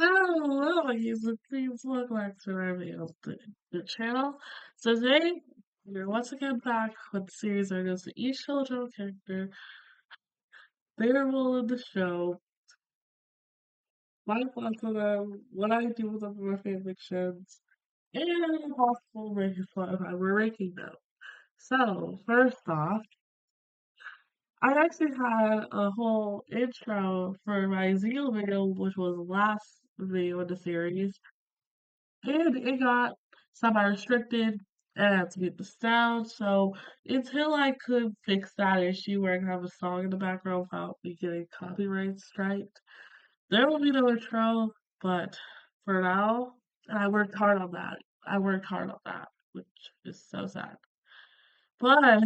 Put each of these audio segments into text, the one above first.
Hello, user. Please look back to review the channel. So today, we're once again back with the series where it goes to each children's character, their role in the show, my thoughts on them, what I do with them in my fan fictions, and possible ranking fun if I were ranking them. So, first off, I actually had a whole intro for my Zeal video, which was the last video in the series. And it got semi-restricted and I had to get the sound. So until I could fix that issue where I can have a song in the background without me getting copyright striked, there will be no intro. But for now, and I worked hard on that. I worked hard on that, which is so sad. But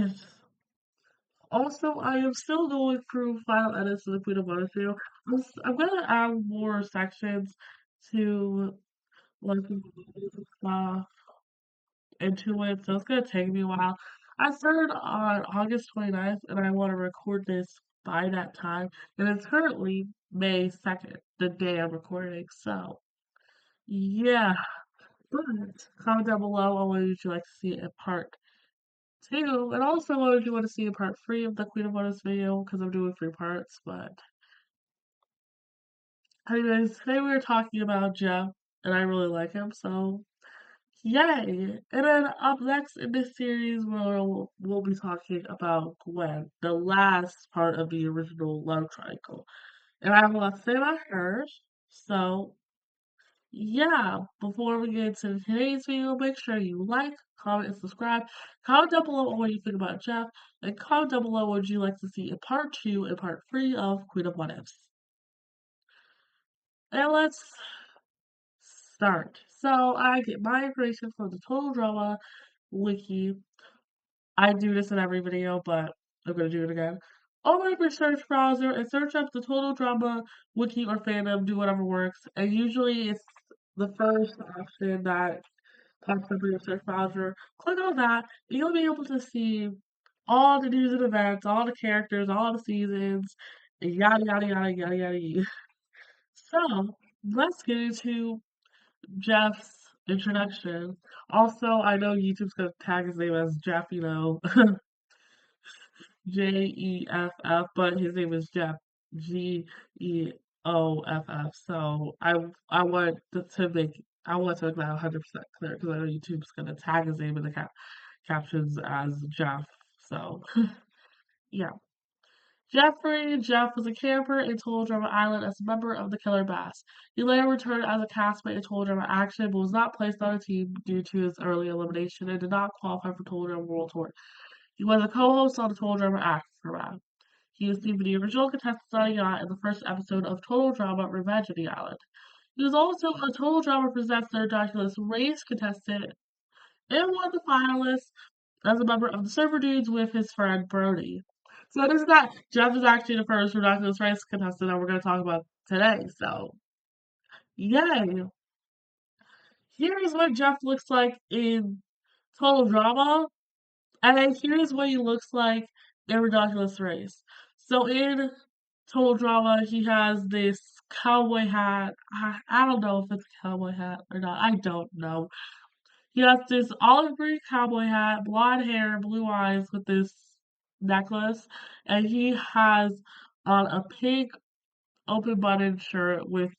also, I am still going through final edits of the Queen of Butter video. I'm gonna add more sections to like stuff into it, so it's gonna take me a while. I started on August 29th and I want to record this by that time. And it's currently May 2nd, the day I'm recording. So, yeah. But comment down below on what would you like to see in part 2. And also what would you want to see in part 3 of the Queen of Bonus video, because I'm doing 3 parts. But, anyways, today we were talking about Geoff, and I really like him, so yay! And then up next in this series, we'll be talking about Gwen, the last part of the original love triangle. And I have a lot to say about her. So, yeah, before we get into today's video, make sure you like, comment, and subscribe. Comment down below on what you think about Geoff, and comment down below what you'd like to see in part 2 and part 3 of Queen of What Ifs. And let's start. So, I get my information from the Total Drama wiki. I do this in every video, but I'm gonna do it again. Open up your search browser and search up the total drama, wiki, or fandom, do whatever works. And usually it's the first option that pops up in your search browser. Click on that, and you'll be able to see all the news and events, all the characters, all the seasons, and yada yada yada yada yada. So let's get into Geoff's introduction. Also, I know YouTube's gonna tag his name as Geoff, Jeff, but his name is Geoff, Geoff. So I want to make I want to make that 100% clear because I know YouTube's gonna tag his name in the captions as Geoff. So yeah. Geoff was a camper in Total Drama Island as a member of the Killer Bass. He later returned as a castmate in Total Drama Action, but was not placed on a team due to his early elimination and did not qualify for Total Drama World Tour. He was a co-host on the Total Drama Aftermath. He was seen with the original contestants on a yacht in the first episode of Total Drama Revenge of the Island. He was also a Total Drama Presents Their Ridiculous Race contestant and one of the finalists as a member of the Surfer Dudes with his friend Brody. So this is that Geoff is actually the first Ridiculous Race contestant that we're going to talk about today. So, yay! Here is what Geoff looks like in Total Drama. And then here's what he looks like in Ridiculous Race. So in Total Drama, he has this cowboy hat. I don't know if it's a cowboy hat or not. I don't know. He has this olive green cowboy hat, blonde hair, blue eyes with this necklace, and he has on a pink open button shirt with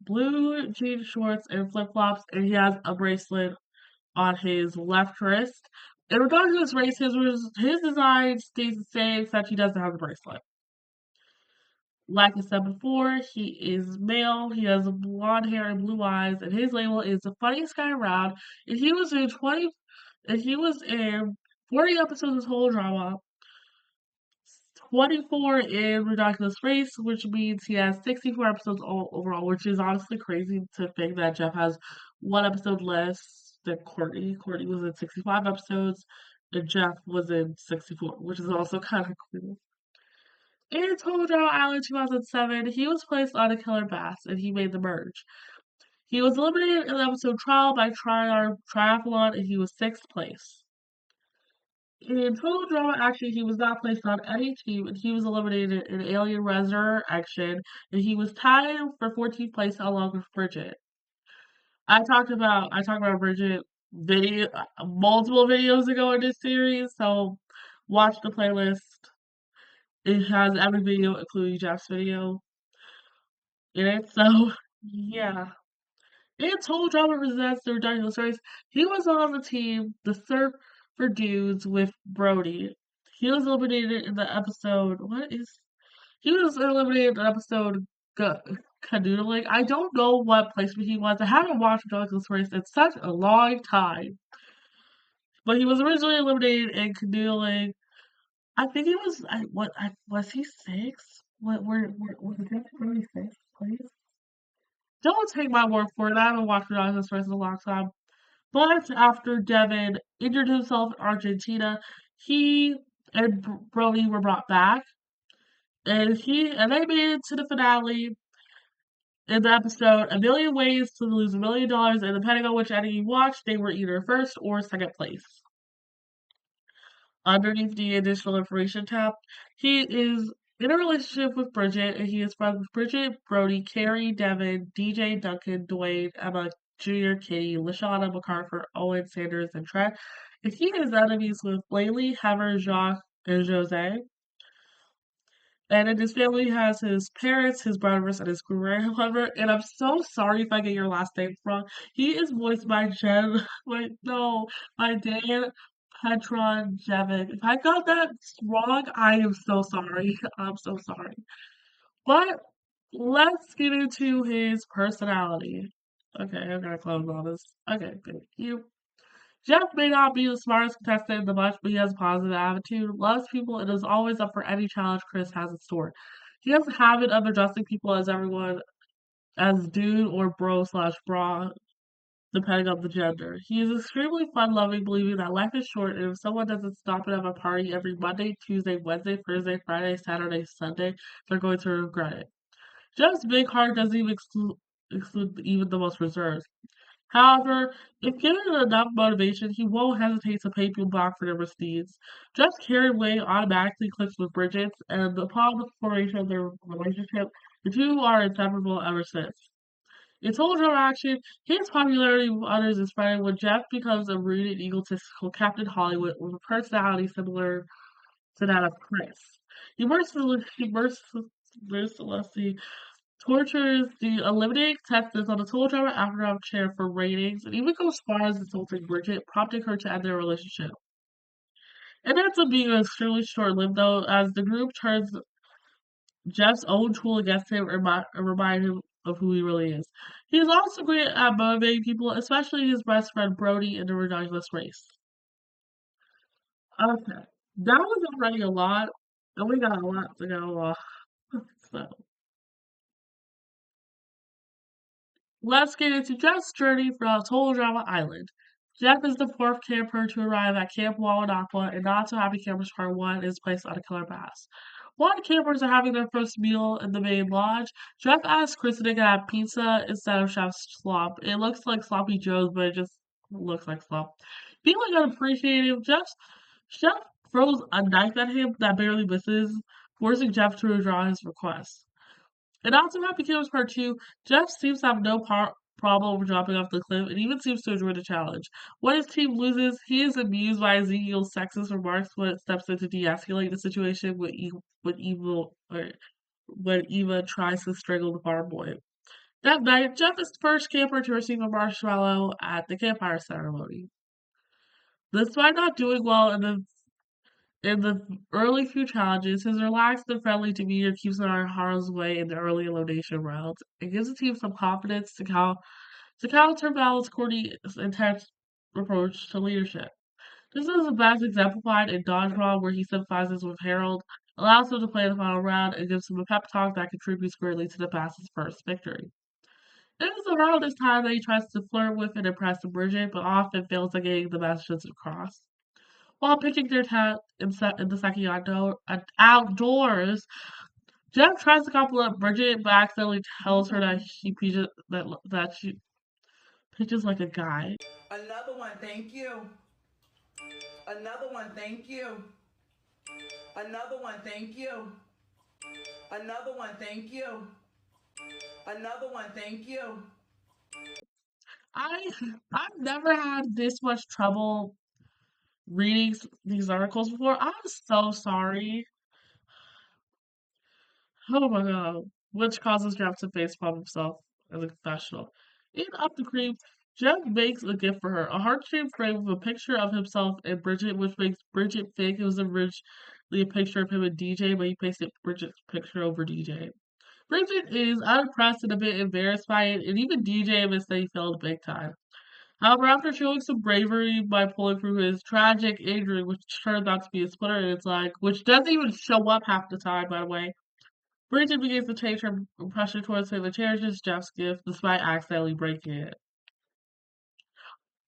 blue jean shorts and flip flops, and he has a bracelet on his left wrist. In regards to his race, his design stays the same, except he doesn't have the bracelet. Like I said before, he is male, he has blonde hair and blue eyes, and his label is the funniest guy around. And he was in 40 episodes of Total Drama, 24 in Ridiculous Race, which means he has 64 episodes overall, which is honestly crazy to think that Geoff has one episode less than Courtney. Courtney was in 65 episodes, and Geoff was in 64, which is also kind of cool. In Total Drama Island 2007, he was placed on a killer bass, and he made the merge. He was eliminated in the episode Trial by Triathlon, and he was 6th place. In total drama action, he was not placed on any team, and he was eliminated in Alien Resurrection, and he was tied for 14th place along with Bridget. I talked about Bridget multiple videos ago in this series, so watch the playlist. It has every video, including Geoff's video in it. So yeah. And Total Drama presents the ridiculous race. He was on the team, the Surf for Dudes with Brody. He was eliminated in the episode. He was eliminated in the episode Canoodling. I don't know what placement he was. I haven't watched Ridiculous Race in such a long time. But he was originally eliminated in Canoodling. I think he was. Was he six? Was it really six? Please don't take my word for it. I haven't watched Ridiculous Race in a long time. But after Devin injured himself in Argentina, he and Brody were brought back, and they made it to the finale in the episode A Million Ways to Lose $1 million, and depending on which ending you watched, they were either first or second place. Underneath the additional information tab, he is in a relationship with Bridget, and he is friends with Bridget, Brody, Carrie, Devin, DJ, Duncan, Dwayne, Emma, Junior, Kitty, Lashana, MacArthur, Owen, Sanders, and Trent. And he is enemies with Laylee, Heather, Jacques, and Jose. And in his family has his parents, his brothers, and his grandmother. And I'm so sorry if I get your last name wrong. He is voiced by Jen. Wait, no, by Dan Petron Jevic. If I got that wrong, I am so sorry. I'm so sorry. But let's get into his personality. Okay, I'm gonna close all this. Okay, thank you. Geoff may not be the smartest contestant in the bunch, but he has a positive attitude, loves people, and is always up for any challenge Chris has in store. He has a habit of addressing people as everyone, as dude or bro slash bra, depending on the gender. He is extremely fun loving, believing that life is short, and if someone doesn't stop and have a party every Monday, Tuesday, Wednesday, Thursday, Friday, Saturday, Sunday, they're going to regret it. Geoff's big heart doesn't even exclude even the most reserved. However, if given enough motivation, he won't hesitate to pay people back for their misdeeds. Just carried away automatically clicks with Bridget, and upon the formation of their relationship, the two are inseparable ever since. In total drama action, his popularity with others is spreading when Geoff becomes a rude and egotistical Captain Hollywood with a personality similar to that of Chris. He mercilessly tortures the eliminating contestants on the total drama aftermath chair for ratings, and even goes as far as insulting Bridget, prompting her to end their relationship. It ends up being extremely short-lived, though, as the group turns Jeff's own tool against him and remind him of who he really is. He is also great at motivating people, especially his best friend Brody in the ridiculous race. Okay, that was already a lot, and we got a lot to go off. So let's get into Jeff's journey from Total Drama Island. Jeff is the fourth camper to arrive at Camp Wawanakwa, and not so happy campers part one is placed on a killer bass. While the campers are having their first meal in the main lodge, Jeff asks Kristen to get pizza instead of chef's slop. It looks like sloppy joes, but it just looks like slop. Feeling unappreciative, Jeff throws a knife at him that barely misses, forcing Jeff to withdraw his request. In Awesome Happy Killers Part 2, Jeff seems to have no problem with dropping off the cliff and even seems to enjoy the challenge. When his team loses, he is amused by Ezekiel's sexist remarks when it steps in to de-escalate the situation when Eva tries to strangle the farm boy. That night, Jeff is the first camper to receive a marshmallow at the campfire ceremony. Despite not doing well in the early few challenges, his relaxed and friendly demeanor keeps him out of harm's way in the early elimination rounds. It gives the team some confidence to counterbalance Courtney's intense approach to leadership. This is best exemplified in Dodgeball, where he sympathizes with Harold, allows him to play the final round, and gives him a pep talk that contributes greatly to the Bass's first victory. It is around this time that he tries to flirt with and impress Bridget, but often fails at getting the messages across. While pitching their tent in the second outdoors, Jeff tries to compliment Bridget, but accidentally tells her that she pitches like a guy. Another one, thank you. Another one, thank you. Another one, thank you. Another one, thank you. Another one, thank you. I I've never had this much trouble reading these articles before. I'm so sorry. Oh my god. Which causes Jeff to facepalm himself as a confessional. In Up the Creek, Jeff makes a gift for her, a heart-shaped frame with a picture of himself and Bridget, which makes Bridget think it was originally a picture of him and DJ, but he pasted Bridget's picture over DJ. Bridget is unimpressed and a bit embarrassed by it, and even DJ admits that he failed big time. However, after showing some bravery by pulling through his tragic injury, which turned out to be a splinter in his leg, which doesn't even show up half the time, by the way, Bridget begins to change her impression towards him and cherishes Jeff's gift despite accidentally breaking it.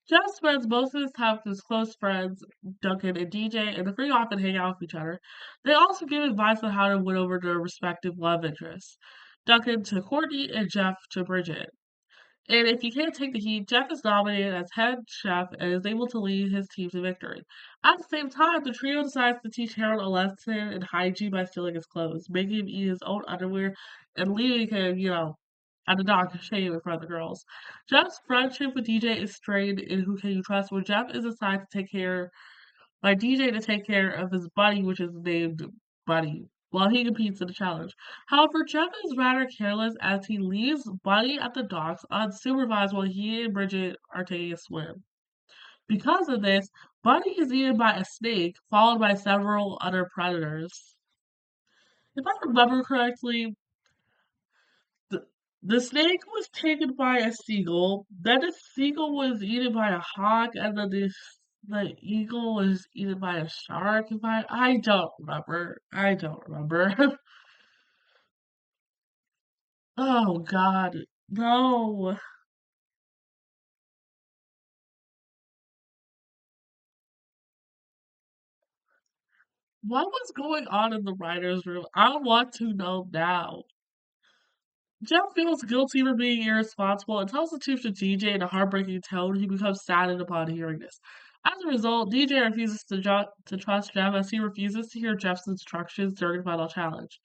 Jeff spends most of his time with his close friends, Duncan and DJ, and the three often hang out with each other. They also give advice on how to win over their respective love interests. Duncan to Courtney and Jeff to Bridget. And if you can't take the heat, Jeff is nominated as head chef and is able to lead his team to victory. At the same time, the trio decides to teach Harold a lesson in hygiene by stealing his clothes, making him eat his own underwear, and leaving him, at the dock of shame in front of the girls. Jeff's friendship with DJ is strained in Who Can You Trust, where Jeff is assigned to take care by DJ to take care of his buddy, which is named Buddy, while he competes in the challenge. However, Jeff is rather careless as he leaves Buddy at the docks unsupervised while he and Bridget are taking a swim. Because of this, Buddy is eaten by a snake, followed by several other predators. If I remember correctly, the, the snake was taken by a seagull, then the seagull was eaten by a hawk, and then the eagle was eaten by a shark. If I don't remember. I don't remember. Oh God, no. What was going on in the writer's room? I want to know now. Jeff feels guilty for being irresponsible and tells the truth to DJ in a heartbreaking tone. He becomes saddened upon hearing this. As a result, DJ refuses to trust Jeff as he refuses to hear Jeff's instructions during the final challenge.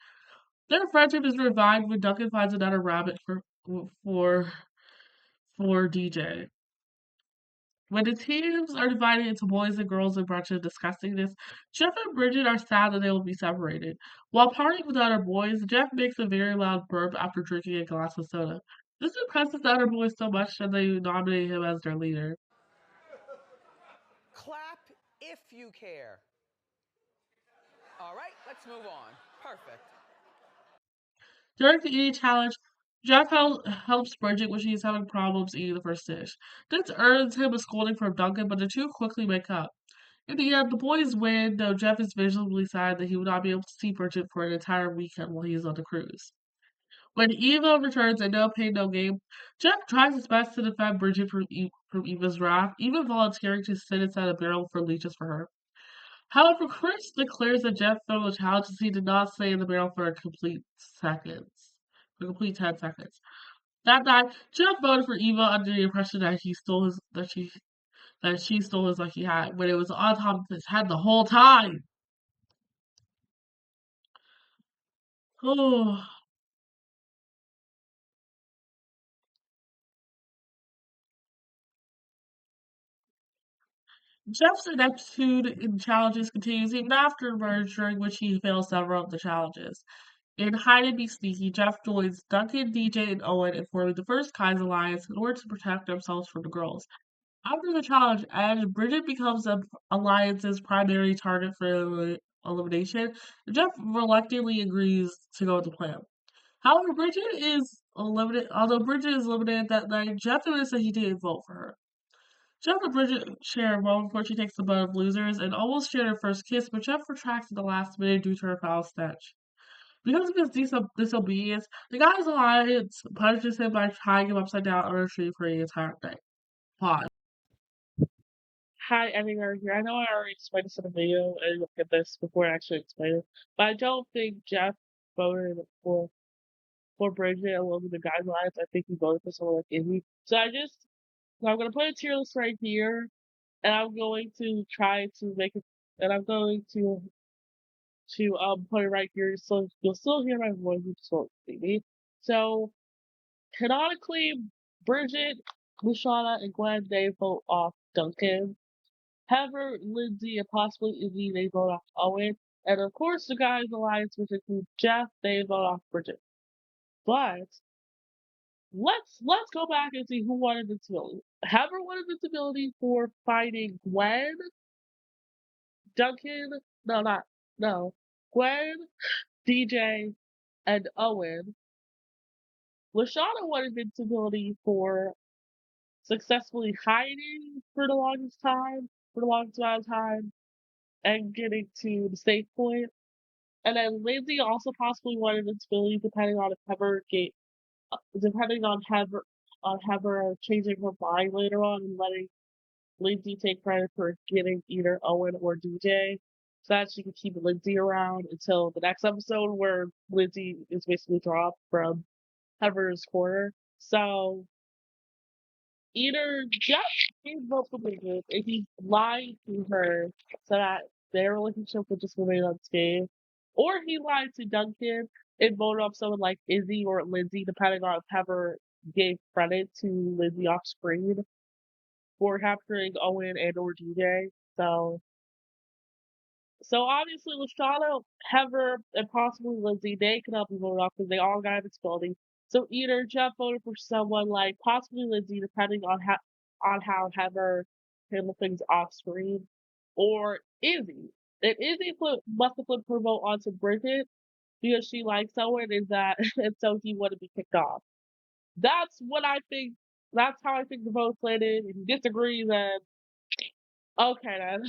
Their friendship is revived when Duncan finds another rabbit for for DJ. When the teams are divided into boys and girls in bunch of disgustingness, Jeff and Bridget are sad that they will be separated. While partying with the other boys, Jeff makes a very loud burp after drinking a glass of soda. This impresses the other boys so much that they nominate him as their leader. Clap if you care. All right, let's move on. Perfect. During the eating challenge, Jeff helps Bridget when she's having problems eating the first dish. This earns him a scolding from Duncan, but the two quickly make up. In the end, the boys win, though Jeff is visibly sad that he will not be able to see Bridget for an entire weekend while he is on the cruise. When Eva returns and no pain, no game, Jeff tries his best to defend Bridget from Eva's wrath, even volunteering to sit inside a barrel for leeches for her. However, Chris declares that Jeff failed the challenge as he did not stay in the barrel for a complete seconds. A complete 10 seconds. That night, Jeff voted for Eva under the impression that he stole his that she stole his lucky hat when it was on top of his head the whole time. Oh, Jeff's ineptitude in challenges continues even after merge, during which he fails several of the challenges. In Hide and Be Sneaky, Jeff joins Duncan, DJ, and Owen in forming the first Kai's alliance in order to protect themselves from the girls. After the challenge ends, Bridget becomes the alliance's primary target for elimination, and Jeff reluctantly agrees to go with the plan. However, Bridget is eliminated. Although Bridget is eliminated that night, Jeff admits that he didn't vote for her. Jeff and Bridget share a moment before she takes the butt of losers and almost share their first kiss, but Jeff retracts at the last minute due to her foul stench. Because of his disobedience, the guy's alliance punishes him by tying him upside down under a tree for the entire day. Pause. Hi, editor here. I know I already explained this in the video and look at this before I actually explain it, but I don't think Jeff voted for Bridget along with the guidelines. I think he voted for someone like Izzy. So I'm gonna put a tier list right here. and I'm going to try to make it, and I'm going to put it right here so you'll still hear my voice, you just won't see me. So canonically, Bridget, Lashana, and Gwen they vote off Duncan. Heather, Lindsay, and possibly Izzy they vote off Owen. And of course the guys alliance which includes Geoff, they vote off Bridget. But let's go back and see who won invincibility. Heather won invincibility for fighting Gwen, Duncan, no not no. Gwen, DJ, and Owen. Lashana won invincibility for successfully hiding for the longest amount of time, and getting to the safe point. And then Lindsay also possibly won invincibility depending on Heather changing her mind later on and letting Lindsay take credit for getting either Owen or DJ, so that she can keep Lindsay around until the next episode where Lindsay is basically dropped from Heather's corner. So either Jeff gave vote for Bridget and he lied to her so that their relationship would just remain unscathed, or he lied to Duncan and voted off someone like Izzy or Lindsay, depending on if Heather gave credit to Lindsay off screen for capturing Owen and or DJ. So obviously Lashana, Heather, and possibly Lindsay, they could help me vote off because they all got invincibility. So either Jeff voted for someone like possibly Lindsay, depending on how Heather handled things off screen, or Izzy. And must have flipped her vote onto Bridget because she likes Owen and that and so he wouldn't be kicked off. That's what I think. That's how I think the votes landed. If you disagree, then okay then.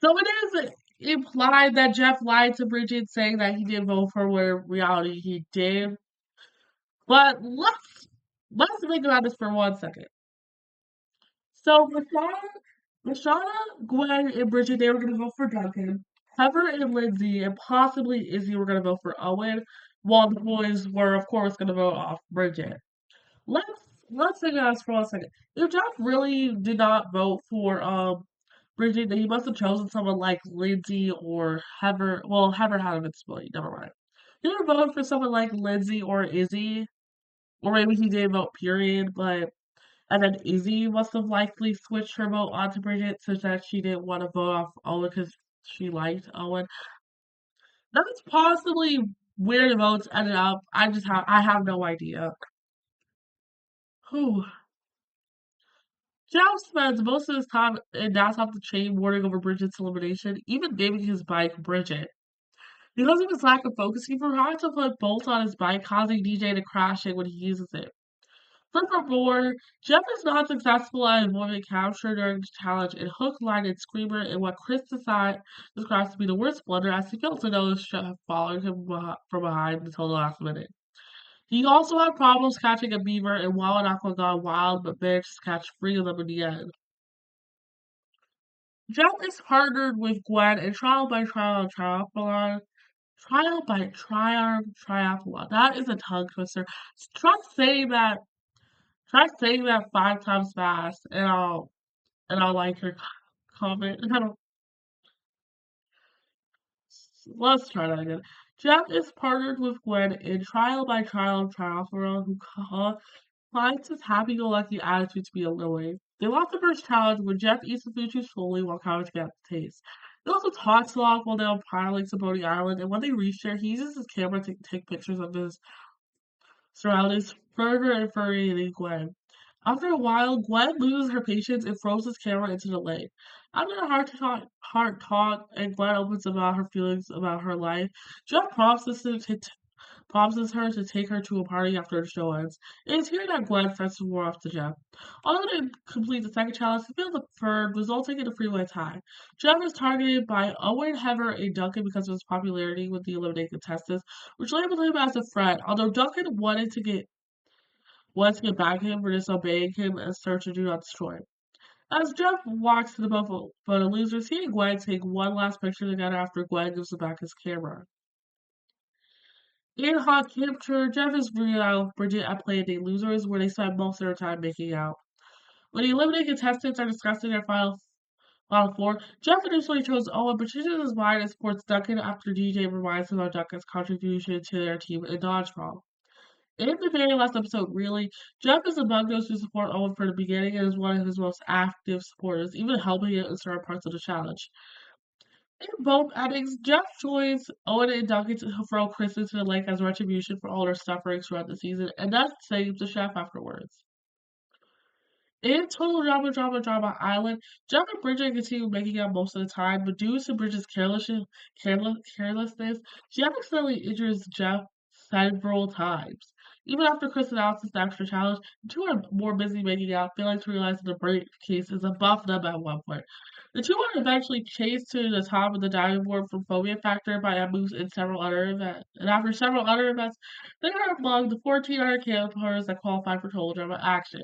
So it is implied that Jeff lied to Bridget, saying that he didn't vote for where reality he did. But let's think about this for 1 second. So Rashana, Gwen, and Bridget they were gonna vote for Duncan. Heather and Lindsay and possibly Izzy were gonna vote for Owen, while the boys were of course gonna vote off Bridget. Let's think about this for 1 second. If Jeff really did not vote for Bridget, then he must have chosen someone like Lindsay or Heather. Well, Heather had invincibility. Never mind. He would have voted for someone like Lindsay or Izzy, or maybe he didn't vote. Period. But and then Izzy must have likely switched her vote onto Bridget such that she didn't want to vote off Owen because she liked Owen. That's possibly where the votes ended up. I have no idea. Whew. Geoff spends most of his time in that's off the chain warning over Bridget's elimination, even naming his bike Bridget. Because of his lack of focus, he forgot to put bolts on his bike, causing DJ to crash it when he uses it. Furthermore, Jeff is not successful at avoiding capture during the challenge in Hook, Line, and Screamer in what describes to be the worst blunder as he fails to notice Jeff following him from behind until the last minute. He also had problems catching a beaver and Wild and Aqua gone wild, but managed to catch three of them in the end. Jeff is partnered with Gwen in Trial by Trial Triathlon. Trial by Triathlon. That is a tongue twister. Try saying that. Try saying that 5 times fast, and I'll like your comment. I don't. Let's try that again. Jeff is partnered with Gwen in Trial by Triathlon, who finds his happy-go-lucky attitude to be a lily. They lost the first challenge when Jeff eats the food too slowly while commenting at the taste. He also talks a lot while they're on piling to Boney Island, and when they reach there, he uses his camera to take pictures of his surroundings, further infuriating Gwen. After a while, Gwen loses her patience and throws his camera into the lake. After a heart talk, and Gwen opens about her feelings about her life, Jeff promises her to take her to a party after the show ends. It is here that Gwen sets the war off to Jeff. Although they complete the second challenge, he fails the third, resulting in a freeway tie. Jeff is targeted by Owen, Heather, and Duncan because of his popularity with the eliminated contestants, which labeled him as a threat, although Duncan wanted to get back at him for disobeying him and start to do not destroy. As Jeff walks to the buffalo but of losers, he and Gwen take one last picture together after Gwen gives him back his camera. In Hot Capture, Jeff is bringing out Bridget at Play Date Losers, where they spend most of their time making out. When the eliminated contestants are discussing their final four, Geoff initially chose Owen, but changes his mind and supports Duncan after DJ reminds him of Duncan's contribution to their team in Dodgeball. In the very last episode, really, Geoff is among those who support Owen from the beginning and is one of his most active supporters, even helping him in certain parts of the challenge. In both endings, Geoff joins Owen and Duncan to throw Chris into the lake as retribution for all their suffering throughout the season, and then saves the chef afterwards. In Total Drama Island, Geoff and Bridget continue making out most of the time, but due to Bridget's carelessness, she accidentally injures Geoff several times. Even after Chris announces the extra challenge, the two are more busy making out, failing to realize that the briefcase is above them at one point. The two are eventually chased to the top of the diving board from Phobia Factor by Emmys and several other events. And after several other events, they are among the 14 other campers that qualify for Total Drama Action.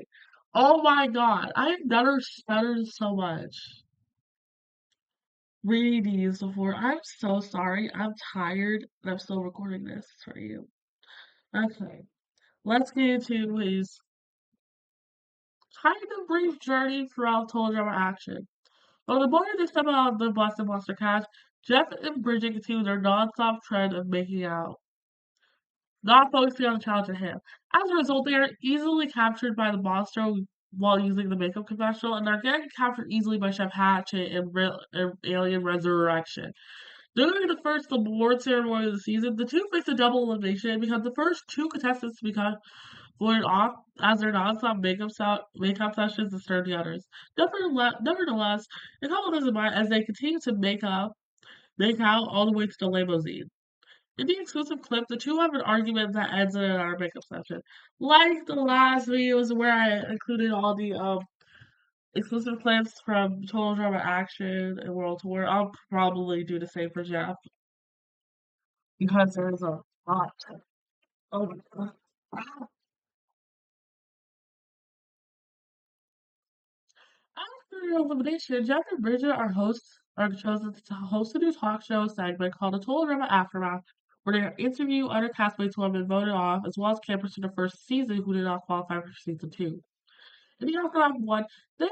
Oh my god, I have never stuttered so much reading these before. I'm so sorry. I'm tired and I'm still recording this for you. Okay, let's get into his kind of brief journey throughout Total Drama Action. On the morning they step out of the bus and Monster Cash, Geoff and Bridget continue their non-stop trend of making out, not focusing on the challenge at hand. As a result, they are easily captured by the monster while using the makeup confessional, and they're getting captured easily by Chef Hatchet in Alien Resurrection. During the first award ceremony of the season, the two face a double elimination and become the first two contestants to become voted off as their non-stop makeup sessions disturb the others. Nevertheless, the couple doesn't mind as they continue to make out all the way to the limousine. In the exclusive clip, the two have an argument that ends in our makeup session. Like the last videos where I included all the exclusive clips from Total Drama Action and World Tour, I'll probably do the same for Geoff because there is a lot. Oh my god. After elimination, Geoff and Bridget are chosen to host a new talk show segment called the Total Drama Aftermath, where they interview other castmates who have been voted off, as well as campers from the first season who did not qualify for season two. In the Aftermath one, they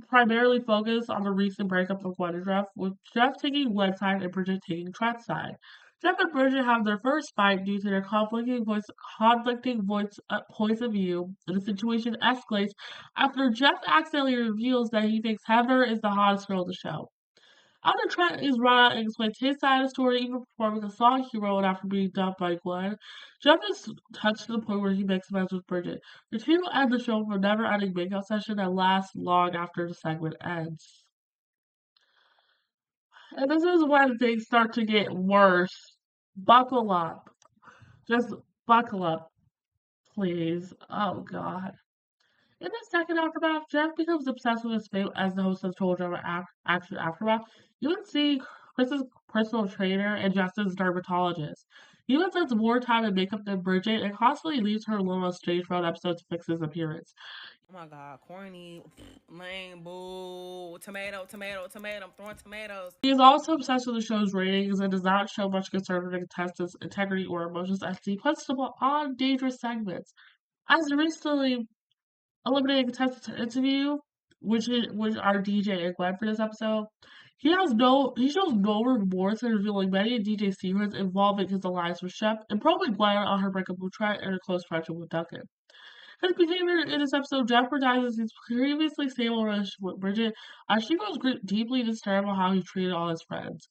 primarily focus on the recent breakup of Gwen and Jeff, with Jeff taking Gwen's side and Bridget taking Trent's side. Jeff and Bridget have their first fight due to their conflicting points of view, and the situation escalates after Jeff accidentally reveals that he thinks Heather is the hottest girl in the show. After Trent is brought out and explains his side of the story, even performing a song he wrote after being dumped by Gwen, Jeff is touched to the point where he makes amends with Bridget. The two end the show with a never-ending makeout session that lasts long after the segment ends. And this is when things start to get worse. Buckle up. Just buckle up, please. Oh god. In the second Aftermath, Jeff becomes obsessed with his fate as the host of Total Drama Action Aftermath. You would see Chris's personal trainer and Justin's dermatologist. He even spends more time in makeup than Bridget and constantly leaves her alone on stage for an episode to fix his appearance. Oh my god, corny, lame, boo, tomato, tomato, tomato, I'm throwing tomatoes. He is also obsessed with the show's ratings and does not show much concern for the contestants' integrity or emotions as he puts them on dangerous segments. As a recently eliminated contestant interview, which are DJ and Glenn for this episode, he shows no remorse in revealing many of DJ's secrets involving his alliance with Shep and probing Gwen on her breakup with Trent and her close friendship with Duncan. His behavior in this episode jeopardizes his previously stable relationship with Bridget, as she goes deeply disturbed about how he treated all his friends.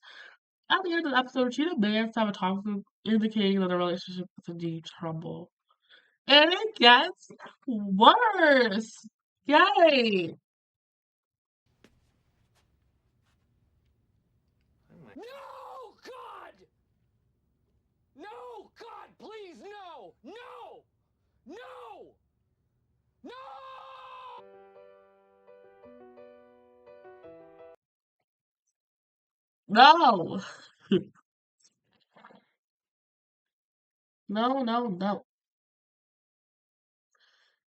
At the end of the episode, she demands to have a talk with him, indicating that the relationship is in deep trouble. And it gets worse. Yay! No, God! No, God, please, no! No! No! No! No! No, no, no.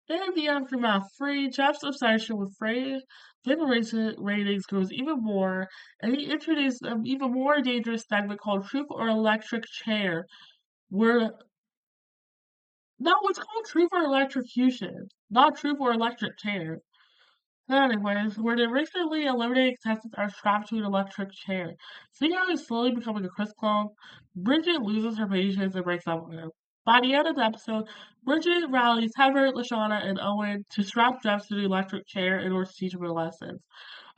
In the aftermath, Jeff's obsession with paper ratings grows even more, and he introduced an even more dangerous segment called Truth or Electric Chair, where no, it's called Truth or Electrocution, not Truth or Electric Chair. Anyways, where the recently eliminated contestants are strapped to an electric chair. Seeing how he's slowly becoming a Chris clone, Bridget loses her patience and breaks up with him. By the end of the episode, Bridget rallies Heather, Lashana, and Owen to strap Jeff to the electric chair in order to teach him a lesson.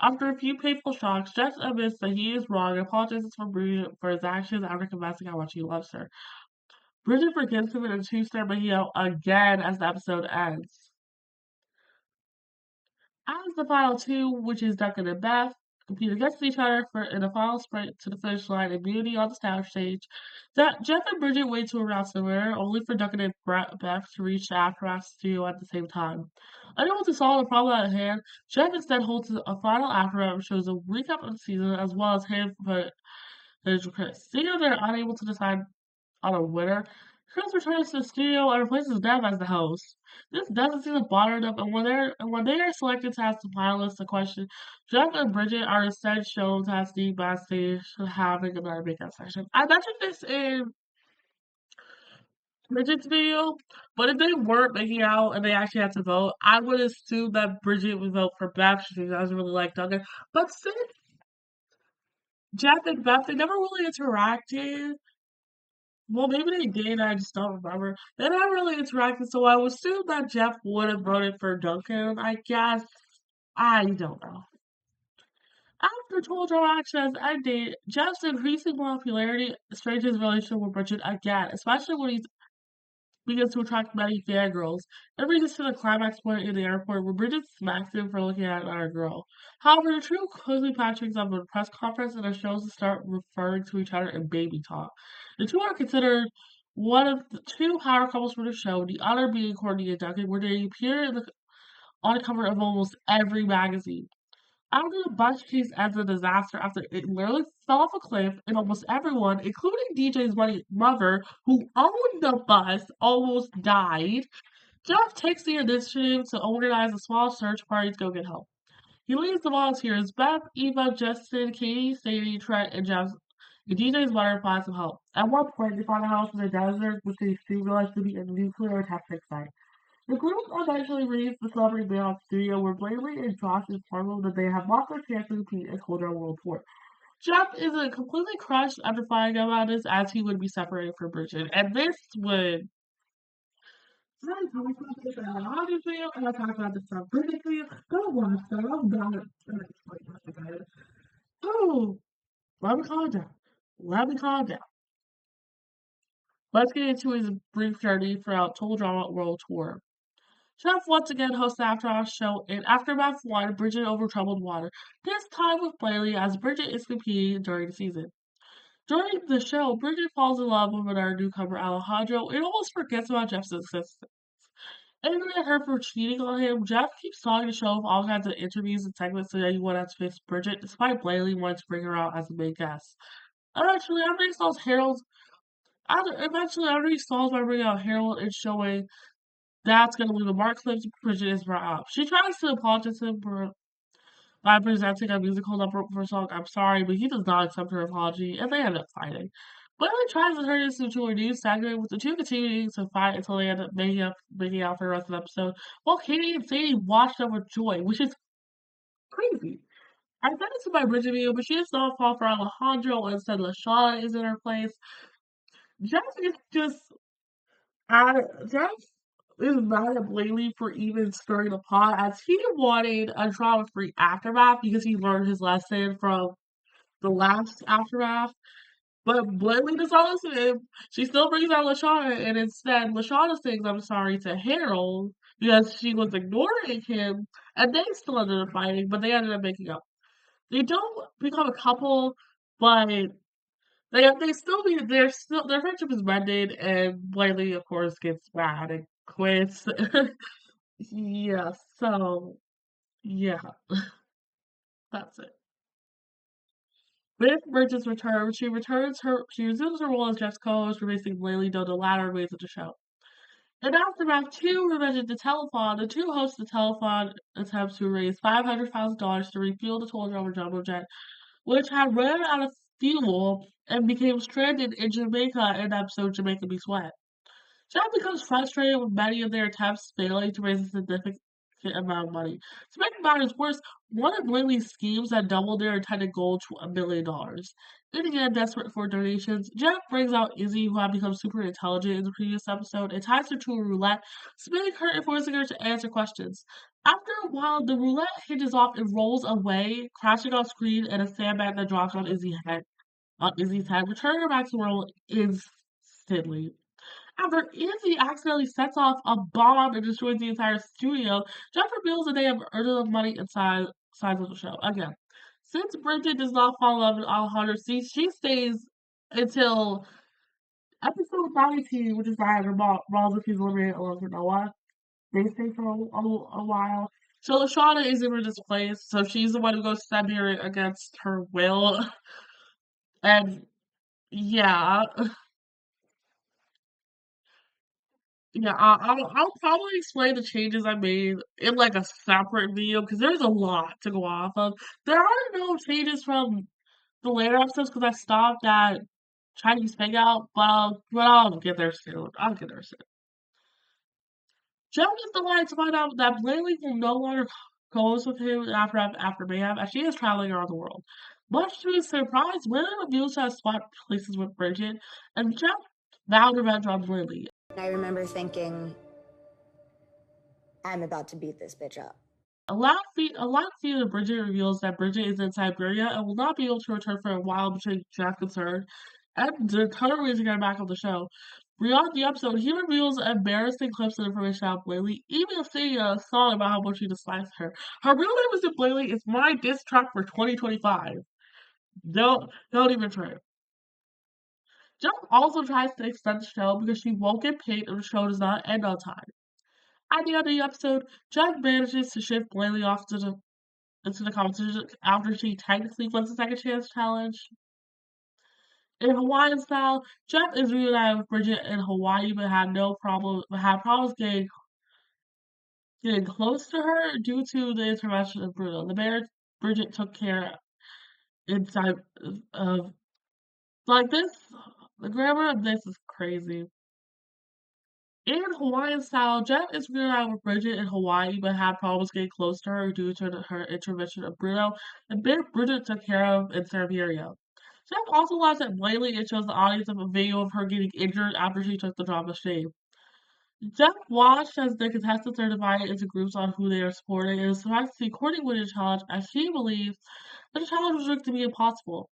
After a few painful shocks, Jeff admits that he is wrong and apologizes for Bridget for his actions after confessing how much he loves her. Bridget forgives him and achieves their making again as the episode ends. As the final two, which is Duncan and Beth, compete against each other in a final sprint to the finish line in Beauty on the stage stage, that Jeff and Bridget wait to announce the winner, only for Duncan and Beth to reach the aftermath studio at the same time. Unable to solve the problem at hand, Jeff instead holds a final aftermath and shows a recap of the season as well as him for his critics. Seeing that they're unable to decide on a winner, Chris returns to the studio and replaces Dev as the host. This doesn't seem to bother them, and when they are selected to ask the finalists a question, Jeff and Bridget are instead shown to have Steve backstage having another makeup session. I mentioned this in Bridget's video, but if they weren't making out and they actually had to vote, I would assume that Bridget would vote for Beth because I doesn't really like Duncan. But since Jeff and Beth, they never really interacted. Well, maybe they did, I just don't remember. They're not really interacting, so I would assume that Jeff would have voted for Duncan, I guess. I don't know. After Total Drama Action has ended, Jeff's increasing popularity strains his relationship with Bridget again, especially when he begins to attract many fangirls. It brings us to the climax point in the airport where Bridget smacks him for looking at another girl. However, the trio quickly patches up a press conference and the shows to start referring to each other in baby talk. The two are considered one of the two power couples for the show, the other being Courtney and Duncan, where they appear on the cover of almost every magazine. After the bus chase ends in disaster after it literally fell off a cliff and almost everyone, including DJ's mother, who owned the bus, almost died, Jeff takes the initiative to organize a small search party to go get help. He leads the volunteers Beth, Eva, Justin, Katie, Sadie, Trent, and Jeff. And DJ's mother finds some help. At one point, they find a house in the desert, which they soon realize to be a nuclear testing site. The group eventually reaches the celebrity mail studio where Blaney and Josh inform them that they have lost their chance to compete in Cold War World Tour. Jeff isn't completely crushed after finding out about this as he would be separated from Bridget. And this would I talked about this in an audio video and I talked about this on Bridget video. Go watch that. I'm gonna explain what about it. Oh, let me calm down. Let me calm down. Let's get into his brief journey throughout Total Drama World Tour. Jeff once again hosts the After Hours show in Aftermath 1, Bridget Over Troubled Water, this time with Bailey as Bridget is competing during the season. During the show, Bridget falls in love with our newcomer Alejandro and almost forgets about Jeff's existence. Angry at her for cheating on him, Jeff keeps talking the show with all kinds of interviews and segments so that he won't have to face Bridget, despite Bailey wanting to bring her out as a main guest. Eventually, after he stalls by bringing out Harold and showing that's going to leave a mark clips Bridget is brought up. She tries to apologize to him by presenting a musical number for a song I'm Sorry, but he does not accept her apology, and they end up fighting. Bailey tries to turn this into a new segment, with the two continuing to fight until they end up making out for the rest of the episode, while Katie and Sadie watch them with joy, which is crazy. I said this in my Bridget video, but she does not fall for Alejandro, and instead Lashana is in her place. Jeff is just Jeff is mad at Blaney for even stirring the pot, as he wanted a drama-free aftermath because he learned his lesson from the last aftermath. But Blaney does not listen to him. She still brings out Lashana, and instead Lashana sings "I'm sorry" to Harold because she was ignoring him, and they still ended up fighting, but they ended up making up. They don't become a couple, but they still be their friendship is mended, and Blaney of course gets mad and quits. Yeah, so yeah, that's it. With Bridget's return, she resumes her role as Jeff's co-host, replacing Blaney, though the latter remains at the show. In Aftermath 2, Revenge of the Telethon, the two hosts the telethon attempts to raise $500,000 to refuel the Total Drama Jumbo Jet, which had run out of fuel and became stranded in Jamaica in the episode Jamaica Be Sweat. Jeff becomes frustrated with many of their attempts failing to raise a significant amount of money. To make matters worse, one of Blaney's schemes had doubled their intended goal to $1 million. In the end, desperate for donations, Jeff brings out Izzy, who had become super intelligent in the previous episode, and ties her to a roulette, spinning her and forcing her to answer questions. After a while, the roulette hinges off and rolls away, crashing on screen, and a sandbag that drops on Izzy's head, returning her back to the world instantly. After Izzy accidentally sets off a bomb and destroys the entire studio, Jeff reveals that they have earned enough money inside sides of the show. Again, since Bridget does not fall in love with Alejandro, she stays until episode 19, which is Diana Balls if he's eliminated along with Noah. They stay for a while. So Shauna is in Bridget's place, so she's the one who goes to Siberia against her will. And yeah, yeah, I'll probably explain the changes I made in like a separate video because there's a lot to go off of. There are no changes from the later episodes because I stopped at Chinese Hangout, but I'll get there soon. I'll get there soon. Joe gets the line to find out that Blaney will no longer goes with him after Mayhem, as she is traveling around the world. Much to his surprise, Blaney reveals to have swapped places with Bridget, and Jeff vowed revenge on Blaney. I remember thinking, I'm about to beat this bitch up. A loud feed of Bridget reveals that Bridget is in Siberia and will not be able to return for a while, between Jack concerned and determined to get her back on the show. Beyond the episode, he reveals embarrassing clips and information about Blaney, even singing a song about how much he dislikes her. Her real name is Blaney. It's my diss track for 2025. Don't even try. Jeff also tries to extend the show because she won't get paid if the show does not end on time. At the end of the episode, Jeff manages to shift Blaney off into the competition after she technically wins the second chance challenge. In Hawaiian style, Jeff is reunited with Bridget in Hawaii but had problems getting close to her due to the intervention of Bruno. The marriage Bridget took care inside of like this. The grammar of this is crazy. In Hawaiian style, Jeff is reunited with Bridget in Hawaii but had problems getting close to her due to her intervention of Bruno, and Bridget took care of in Siberia. Jeff also laughs at Blaney and shows the audience a video of her getting injured after she took the drop of shame. Jeff watched as the contestants are divided into groups on who they are supporting and is surprised to see Courtney win the challenge, as she believes that the challenge was rigged to be impossible.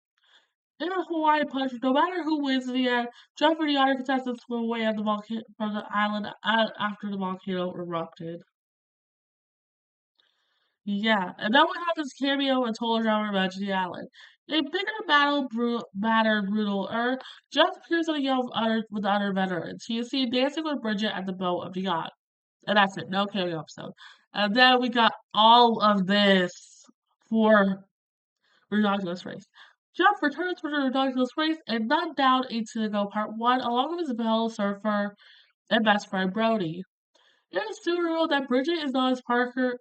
In a Hawaii punch, no matter who wins in the end, Jeff and the other contestants flew away at from the island after the volcano erupted. Yeah, and then what happens cameo and total drama revenge the island. A bigger battered, brutal Earth, Jeff appears on a yell with the other veterans. He is seen dancing with Bridget at the boat of the yacht. And that's it, no cameo episode. And then we got all of this for Ridiculous Race. Jeff returns for the Ridiculous Race and none down into the Go Part 1 along with his fellow surfer and best friend Brody. It is soon revealed that Bridget is not his partner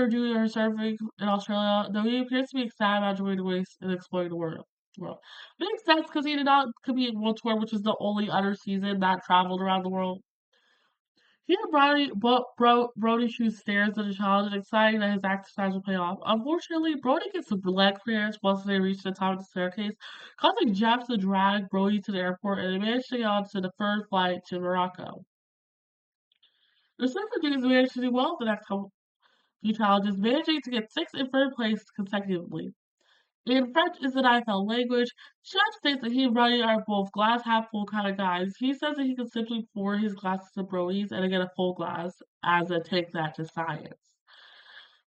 due to her surfing in Australia, though he appears to be excited about joining the race and exploring the world. Makes sense because he did not compete in World Tour, which is the only other season that traveled around the world. Here, Brody shoots stairs at the challenge and exciting that his exercise will pay off. Unfortunately, Brody gets some leg clearance once they reach the top of the staircase, causing Jeff to drag Brody to the airport and they manage to get onto the first flight to Morocco. The surfer dudes managed to do well the next few challenges, managing to get 6th and 3rd place consecutively. In French is the IFL language. Jeff states that he and Brody are both glass half full kind of guys. He says that he can simply pour his glasses of Brody's and get a full glass as a take that to science.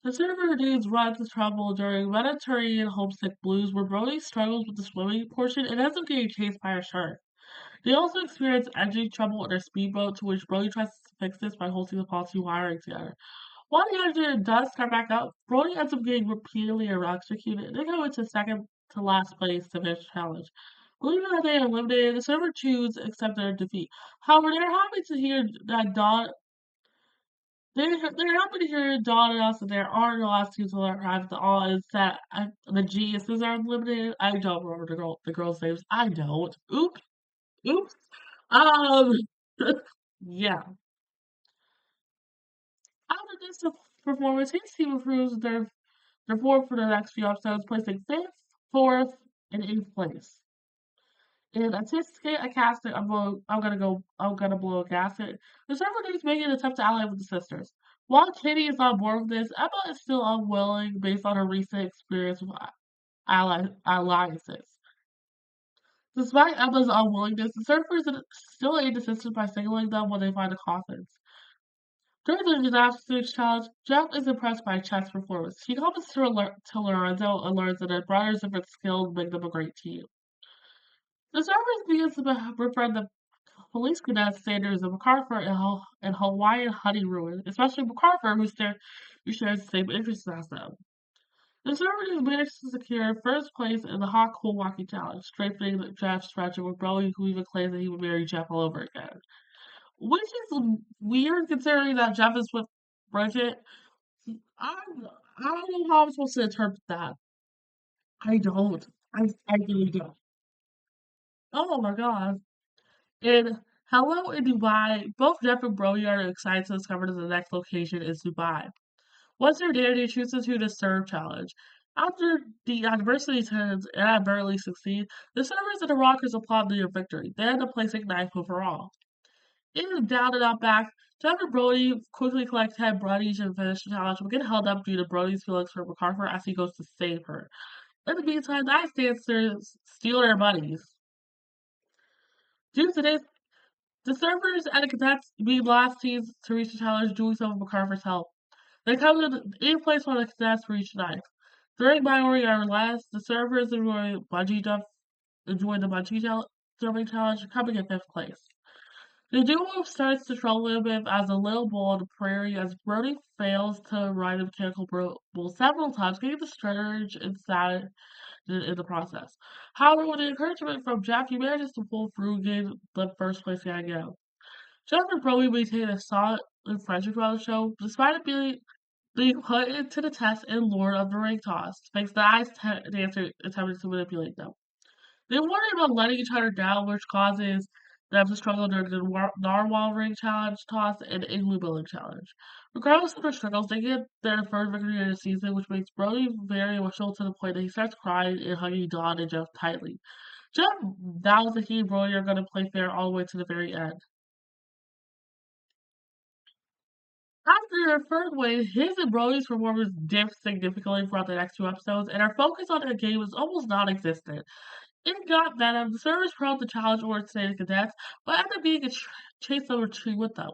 The surfer dudes run into trouble during Mediterranean homesick blues, where Brody struggles with the swimming portion and ends up getting chased by a shark. They also experience engine trouble in their speedboat, to which Brody tries to fix this by holding the faulty wiring together. While the engine does start back up, Brody ends up getting repeatedly electrocuted, and they go into second to last place to finish the challenge. Believing that they are eliminated, the server choose accept their defeat. However, they're happy to hear that they're happy to hear Dawn announce that there are no last teams to arrive at the all is that the geniuses are eliminated. I don't remember the girls' names. I don't. Oops. Um, yeah. After this performance, his team improves their form for the next few episodes, placing fifth, fourth, and eighth place. In anticipating a casket, I'm gonna blow a gasket. The server is making an attempt to ally with the sisters. While Kitty is on board with this, Emma is still unwilling based on her recent experience with alliances. Despite Emma's unwillingness, the surfers still aid the sisters by signaling them when they find the coffins. During the gymnastics challenge, Geoff is impressed by Chet's performance. He comments to Lorenzo and learns that their brothers' different skills make them a great team. The servers begins to befriend the police cadet Sanders and MacArthur in Hawaiian honey ruin, especially MacArthur, who shares the same interests as them. The servers managed to secure first place in the Hawk Hole Walking Challenge, strengthening Jeff's friendship with Brody, who even claims that he would marry Jeff all over again. Which is weird considering that Jeff is with Bridget. I, I don't know how I'm supposed to interpret that. I don't. I really don't. Oh my god. In Hello in Dubai, both Jeff and Brody are excited to discover that the next location is Dubai. Once they're there, they choose to do the serve challenge. After the adversity turns and inadvertently succeed, the servers and the rockers applaud their victory. They end up placing ninth overall. In Down and Out Back, Jeff and Brody quickly collect 10 brodies and finish the challenge, but get held up due to Brody's feelings for MacArthur as he goes to save her. In the meantime, the Ice Dancers steal their buddies. Due to this, the servers and the cadets be last teams to reach the challenge doing so with MacArthur's help. They come in 8th place while the cadets reach 9th. During Minority Hour last, the servers enjoy the bungee jumping challenge, coming in 5th place. The duo starts to trouble a bit as a little bull on the prairie as Brody fails to ride a mechanical bull several times, getting discouraged and sad in the process. However, with the encouragement from Jeff, he manages to pull through and gain the first place gang out. Jeff and Brody maintain a solid friendship throughout the show, despite it being put into the test in Lord of the Ring toss, thanks to the Ice Dancer attempting to manipulate them. They worry about letting each other down, which causes them to struggle during the Narwhal Ring Challenge toss and Igloo Building Challenge. Regardless of their struggles, they get their third victory of the season, which makes Brody very emotional to the point that he starts crying and hugging Dawn and Jeff tightly. Jeff vows that he and Brody are going to play fair all the way to the very end. After their third win, his and Brody's performance dipped significantly throughout the next two episodes, and our focus on the game was almost non-existent. It got Venom, the servers proud the challenge or the cadets, but ended up being a chase number two with them.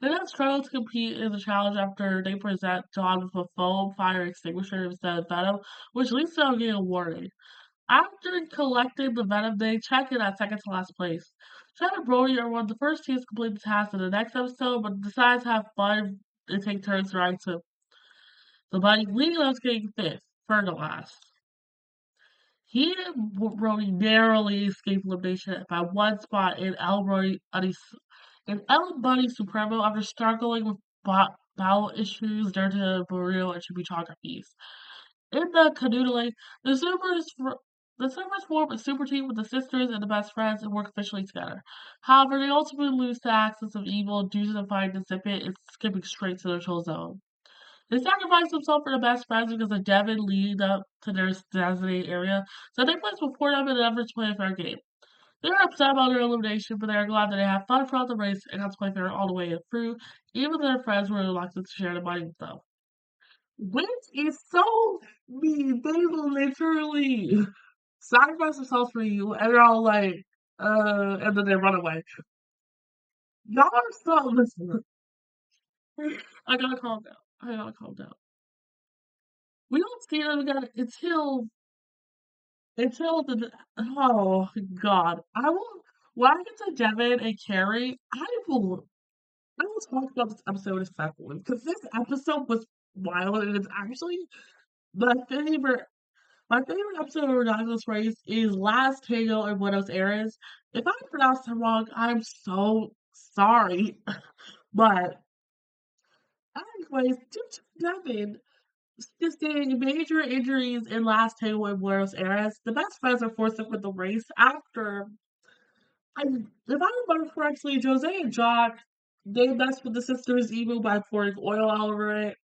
They then struggle to compete in the challenge after they present Dawn with a foam fire extinguisher instead of Venom, which leads to them getting a warning. After collecting the Venom, they check in at second to last place. Chad and Brody are one of the first teams to complete the task in the next episode, but decide to have fun and take turns trying to the buddy, leading us getting fifth, third to last. He and Brody narrowly escaped elimination by one spot in El Buddy Supremo after struggling with bowel issues due to burrito and chimichangas. In the canoodling, the Supers form a super team with the sisters and the best friends and work efficiently together. However, they ultimately lose to Axis of Evil due to them finding the zip it and skipping straight to their chill zone. They sacrifice themselves for the best friends because of Devin leading up to their designated area, so they place before them in an effort to play a fair game. They are upset about their elimination, but they are glad that they have fun throughout the race and got to play fair all the way through, even though their friends were reluctant to share the money with them. Which is so mean. They literally sacrifice themselves for you, and they're all like, and then they run away. Y'all are so listen. I gotta calm down. I gotta calm down. We don't see them again until the oh god. I will when I get to Devin and Carrie, I will talk about this episode separately because this episode was wild and it's actually my favorite. My favorite episode of Ridiculous Race is Last Tango in Buenos Aires. If I pronounced it wrong, I'm so sorry. But anyways, due to Devin sustaining major injuries in Last Tango in Buenos Aires, the best friends are forced to quit the race after if I remember correctly, Jose and Jock they messed with the sisters' emu by pouring oil all over it.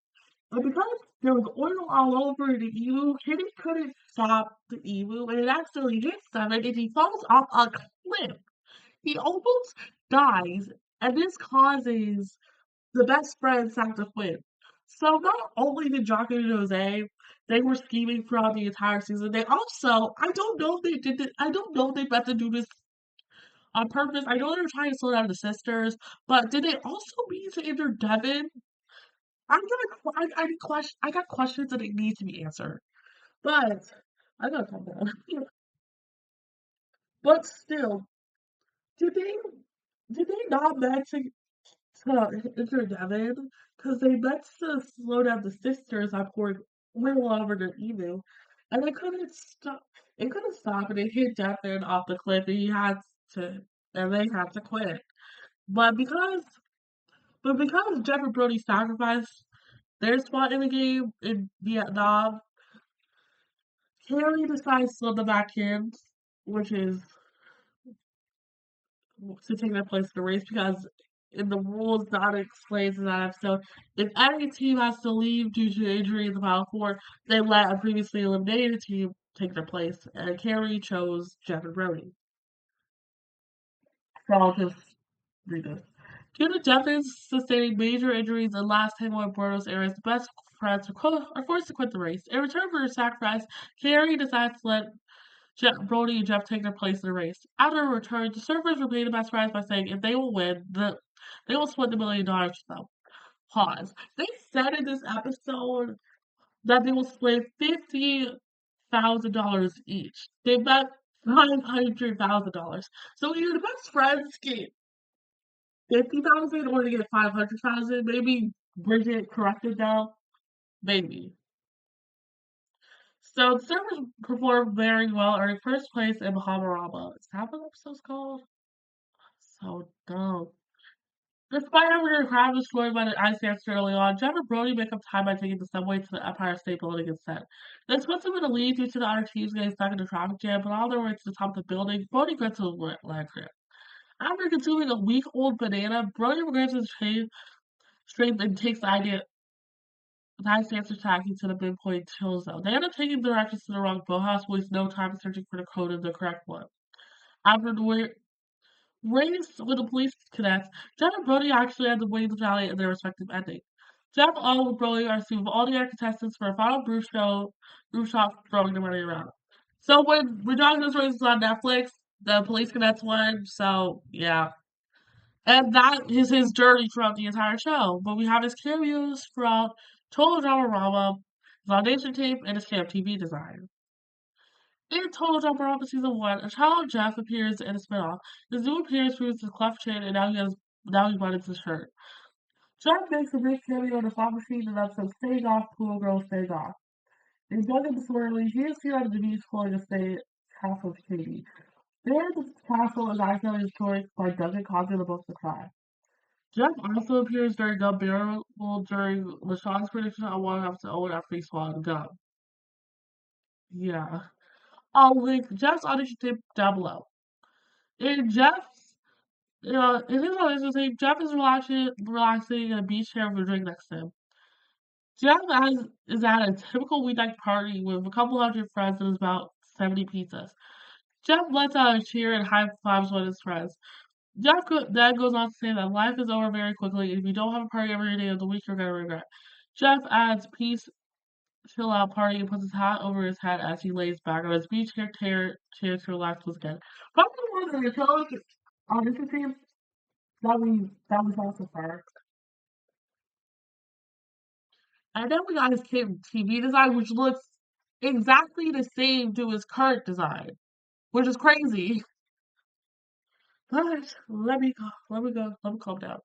And because there was oil all over the emu, Kitty couldn't stop the emu, and it accidentally hits them, and he falls off a cliff. He almost dies, and this causes the best friends have to quit. So not only did Jocko and Jose, they were scheming throughout the entire season. They also, I don't know if they did it. I don't know if they meant to do this on purpose. I know they were trying to slow down the sisters, but did they also mean to injure Devin? I got questions that need to be answered, but I gotta calm down. But still, did they did they not mention to Devin because they meant to slow down the sisters by pouring oil over their emu, and they couldn't stop. It couldn't stop, and it hit Devin off the cliff, and he had to, and they had to quit. But because, but because Jeff and Brody sacrificed their spot in the game in Vietnam, Harry decides to let them back in, which is to take their place in the race because in the rules that explains in that episode, if any team has to leave due to injury in the Final Four, they let a previously eliminated team take their place. And Carrie chose Jeff and Brody. So I'll just read this. Due to Jeffers sustaining major injuries in last Tango and Buenos Aires, the best friends are forced to quit the race. In return for her sacrifice, Carrie decides to let Brody and Jeff take their place in the race. After a return, the surfers repay the best friends by saying if they will win, they will split $1 million with them. Pause. They said in this episode that they will split $50,000 each. They bet $500,000. So either the best friends get 50,000 or they get 500,000. Maybe Bridget corrected that. Maybe. So the servers performed very well, earning first place in Bahamarama. Is that what the episode's called? So dumb. Despite having her crowd destroyed by the ice hamster early on, Jeff and Brody make up time by taking the subway to the Empire State Building instead. This puts them in the lead due to the other teams getting stuck in the traffic jam, but on their way to the top of the building, Brody gets to the land grab. After consuming a week-old banana, Brody regrets his strength and takes the ice hamster taxi to the midpoint chill zone. They end up taking directions to the wrong boathouse, waste no time searching for the code of the correct one. After the race with the police cadets, Jeff and Brody actually had to win the finale in their respective endings. Jeff, all with Brody, are suing all the other contestants for a final rooftop throwing the money around. So when Dog Those Races on Netflix, the police cadets won, so yeah. And that is his journey throughout the entire show. But we have his cameos throughout Total Drama Rama, his audition tape, and his camp TV design. In Total Drama Rama Season 1, a child Jeff appears in a spinoff. His new appearance proves his cleft chin, and now he buttons his shirt. Jeff makes a brief cameo in a slot machine in the episode Stays Off, Pool Girl Stays Off. In Young and Disorderly, he is seen on the beach pulling a stay half of Katie. There, the castle is accidentally destroyed by Duncan, causing the both to cry. Jeff also appears during Gum Barrel during LaShawn's prediction on one episode Owen after he swallowed gum. Yeah. I'll link Jeff's audition tape down below. In Jeff's in his audition tape, Jeff is relaxing in a beach chair with a drink next to him. Is at a typical weeknight party with a couple hundred friends and is about 70 pizzas. Jeff lets out a cheer and high fives with his friends. Then goes on to say that life is over very quickly. If you don't have a party every day of the week, you're gonna regret. Jeff adds peace, chill out party, and puts his hat over his head as he lays back on his beach chair to relax once again. Probably one of the shows on this team that we saw so far. And then we got his kid TV design, which looks exactly the same to his current design, which is crazy. But let me calm down.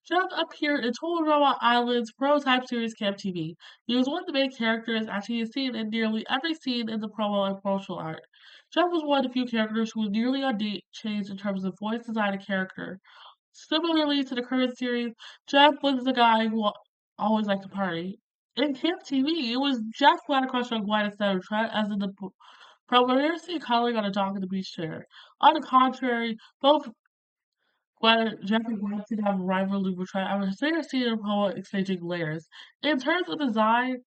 Jeff appeared in Total Drama Island's prototype series Camp TV. He was one of the main characters, as he is seen in nearly every scene in the promo and promotional art. Jeff was one of the few characters who was nearly unchanged in terms of voice design and character. Similarly to the current series, Jeff was the guy who always liked to party. In Camp TV, it was Jeff who had a crush on Gwen instead of Trent, as in the promo. We're see cuddling on a dog in the beach chair. On the contrary, both But Jeff and Gwen seem to have a rivalry between I was saying seeing a poet exchanging layers. In terms of design,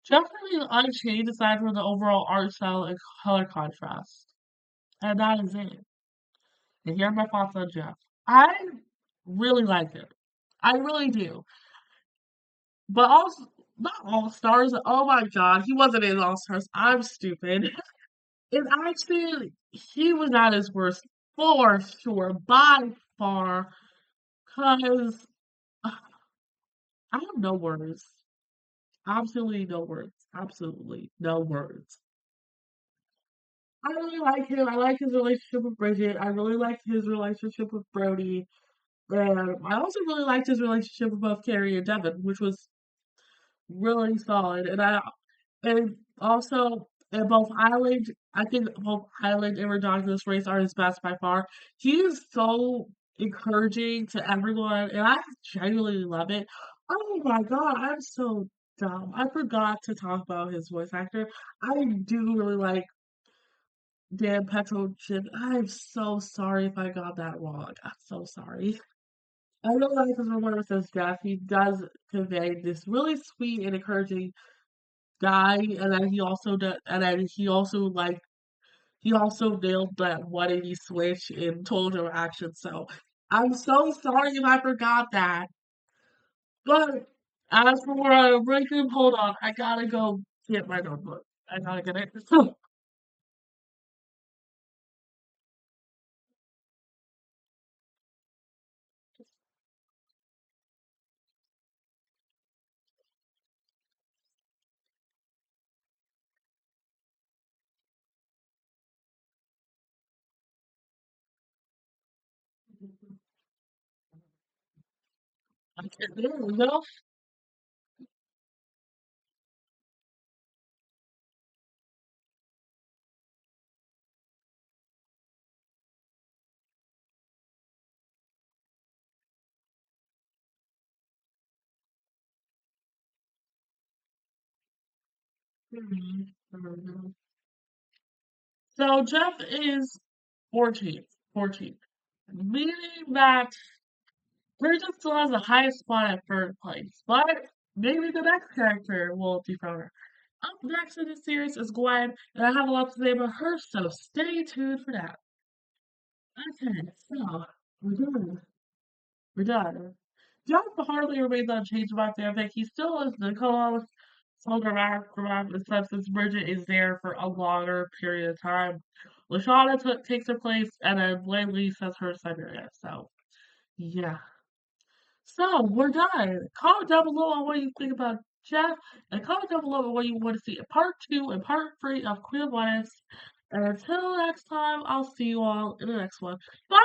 Jeff remains unchanged aside from the overall art style and color contrast. And that is it. And here are my thoughts on Jeff. I really like it. I really do. But also, not All Stars. Oh my god, he wasn't in All Stars. I'm stupid. In action, he was at his worst for sure, by far. Cause I have no words. Absolutely no words. Absolutely no words. I really like him. I like his relationship with Bridget. I really liked his relationship with Brody. And I also really liked his relationship with both Carrie and Devin, which was really solid. And also in both Island, I think both Island and Ridiculous Race are his best by far. He is so encouraging to everyone, and I genuinely love it. Oh my god, I'm so dumb. I forgot to talk about his voice actor. I do really like Dan Petrochin. I'm so sorry if I got that wrong. I'm so sorry. I really like his performance as Jeff. He does convey this really sweet and encouraging guy, and then he also nailed that 180 switch in total action. So I'm so sorry if I forgot that. But as for breaking, hold on, I gotta go get my notebook. I gotta get it. So there we go. So Jeff is 14th, 14th, meaning that Bridget still has the highest spot at third place, but maybe the next character will dethrone her. Up next in this series is Gwen, and I have a lot to say about her, so stay tuned for that. Okay, so we're done. We're done. John hardly remains unchanged about the epic. He still is the co-host, so dramatic, except since Bridget is there for a longer period of time. Lashana takes her place, and then Blaine Lee says her Siberia. So, yeah. So we're done. Comment down below on what you think about Jeff, and comment down below on what you want to see in part 2 and part 3 of Queen of What Ifs. And until next time, I'll see you all in the next one. Bye!